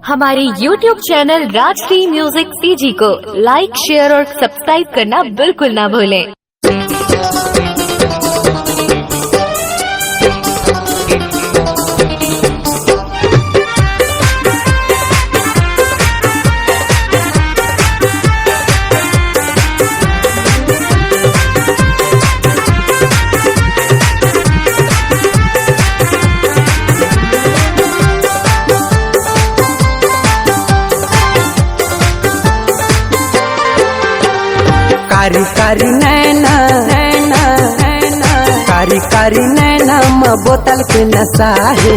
हमारे YouTube channel Rajshri music CG को लाइक, share और सब्सक्राइब करना बिल्कुल ना भूलें। कारी कारी नैना नैना नैना कारी कारी नैना म बोतल के नशा है।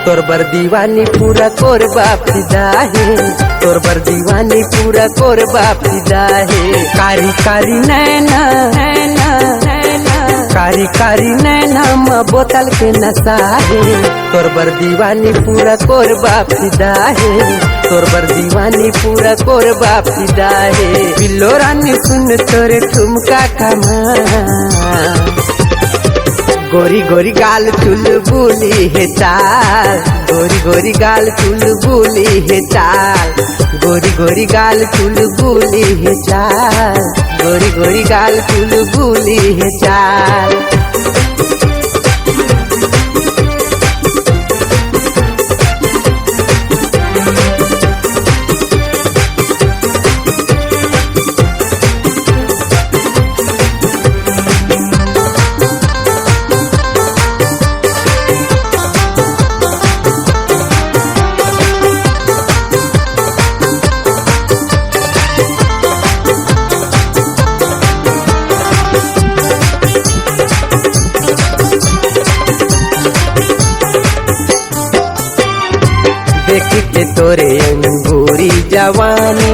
तोर बर दीवानी पूरा कोर बाप फिदा है। तोर बर दीवानी पूरा कोर बाप फिदा है। कारी कारी नैना नैना नैना कारी कारी नैना म बोतल के नशा है। तोर बर दीवानी पूरा कोर बाप फिदा है। तोर बर दीवानी पूरा कोर बाप फिदा है। बिल्लो रानी सुन तोरे ठुमका कमा, गोरी गोरी गाल चुलबुली है चाल, गोरी गोरी गाल चुलबुली है चाल, गोरी गोरी गाल चुलबुली है चाल, गोरी गोरी गाल चुलबुली है चाल। देखी के तोरे अंगूरी जवानी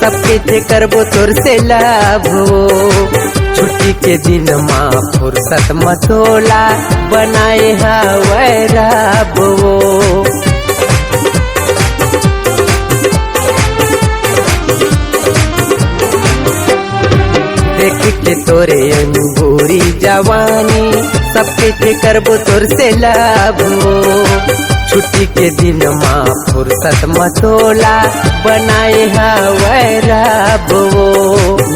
सबके जे करबो तोर से लाभो। छुट्टी के दिन माँ फुर्सत मतोला बनाए हवै राबो। देखी के तोरे अंगूरी जवानी सबके जे करबो तोर से लाभो। छुट्टी के दिन माँ फुर्सत मतोला बनाए हवै राबो।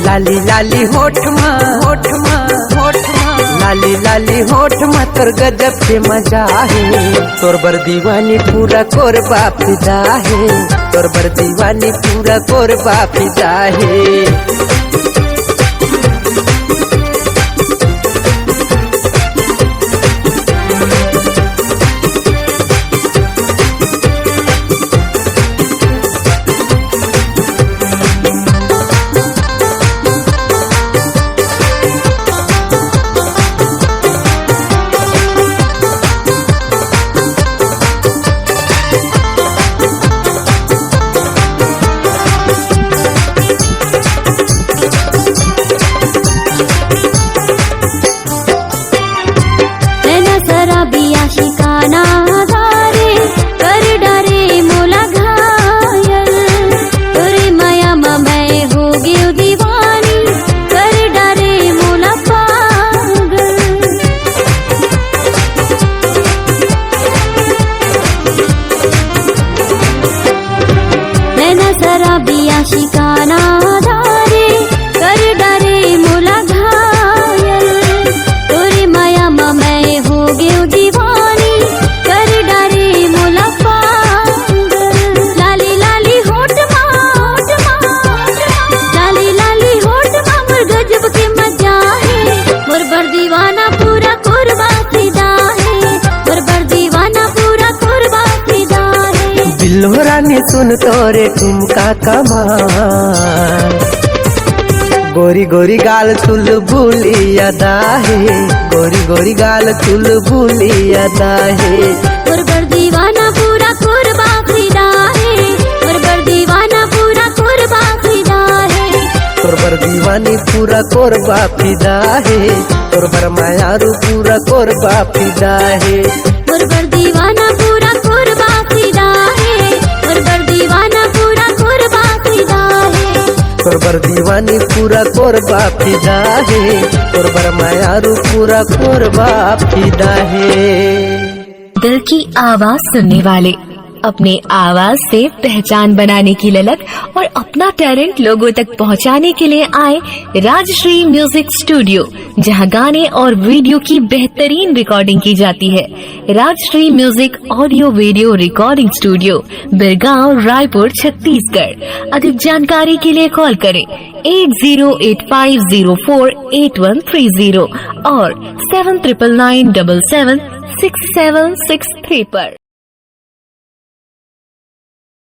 लाली लाली होठ माँ होठ माँ होठ माँ लाली लाली होठ माँ तोर गजब के मजा है। तोर बर दीवानी पूरा कोर बाप फिदा है। तोर बर दीवानी पूरा कोर बाप फिदा है। शिकाना धारे कर डरे मोला घायल, तोरे माया मैं हो गयो दीवानी कर डरे मोला पागल। लाली लाली होठ माँ लाली लाली होठ माँ मोर गजब के मजा है। मोर बर दीवाना पूरा कोरबा फिदा है। मोर बर दीवाना पूरा कोरबा फिदा है। बिल्लो रानी सुन तोरे ठुमका कमा, गोरी गोरी गाल चुलबुली अदा है। गोरी गोरी गाल चुलबुली अदा है। मोर बर दीवाना पूरा कोरबा फिदा है। मोर बर दीवाना पूरा कोरबा फिदा है। तोर बर दीवानी पूरा कोरबा फिदा है। तोर बर मायारू पूरा कोरबा फिदा है। मोर बर दीवाना पूरा कोरबा फिदा है। मोर बर दीवाना पूरा कोरबा फिदा है। तोर बर दीवानी पूरा कोरबा फिदा है। तोर बर मायारू पूरा कोरबा फिदा है। दिल की आवाज सुनने वाले अपने आवाज से पहचान बनाने की ललक और अपना टैलेंट लोगों तक पहुंचाने के लिए आए राजश्री म्यूजिक स्टूडियो, जहां गाने और वीडियो की बेहतरीन रिकॉर्डिंग की जाती है। Rajshri music audio video recording studio, Birgaon, Raipur, Chhattisgarh. अधिक जानकारी के लिए कॉल करें 8085048130 और 7999776763 पर।